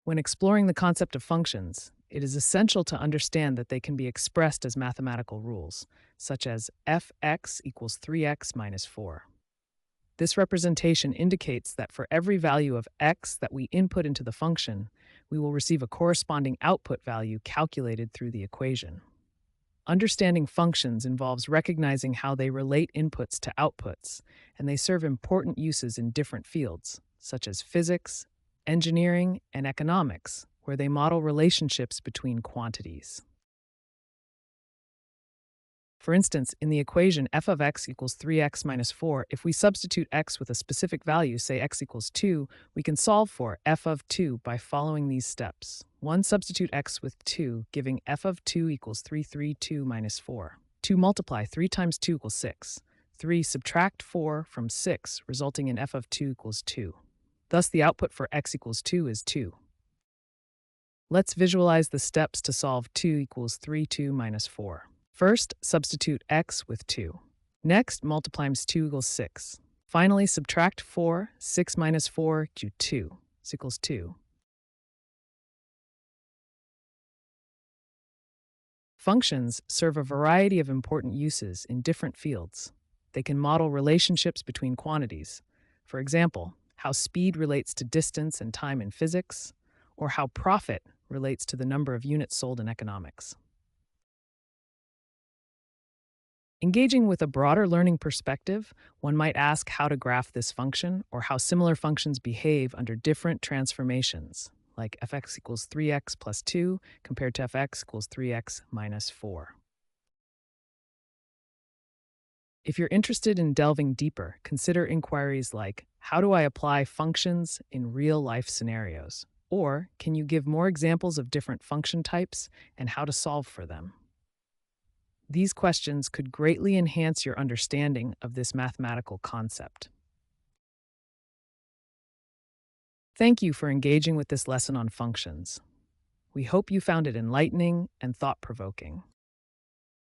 When exploring the concept of functions, it is essential to understand that they can be expressed as mathematical rules, such as fx equals 3x minus 4. This representation indicates that for every value of x that we input into the function, we will receive a corresponding output value calculated through the equation. Understanding functions involves recognizing how they relate inputs to outputs, and they serve important uses in different fields, such as physics, engineering, and economics, where they model relationships between quantities. For instance, in the equation f of x equals 3x minus 4, if we substitute x with a specific value, say x equals 2, we can solve for f of 2 by following these steps. 1. Substitute x with 2, giving f of 2 equals 332 minus 4. 2. Multiply 3 times 2 equals 6. 3. Subtract 4 from 6, resulting in f of 2 equals 2. Thus, the output for x equals 2 is 2. Let's visualize the steps to solve 2 equals 32 minus 4. First, substitute x with 2. Next, multiply times 2 equals 6. Finally, subtract 4. 6 minus 4 2 equals 2. Functions serve a variety of important uses in different fields. They can model relationships between quantities. For example, how speed relates to distance and time in physics, or how profit relates to the number of units sold in economics. Engaging with a broader learning perspective, one might ask how to graph this function or how similar functions behave under different transformations, like fx equals 3x plus 2 compared to fx equals 3x minus 4. If you're interested in delving deeper, consider inquiries like, how do I apply functions in real-life scenarios? Or, can you give more examples of different function types and how to solve for them? These questions could greatly enhance your understanding of this mathematical concept. Thank you for engaging with this lesson on functions. We hope you found it enlightening and thought-provoking.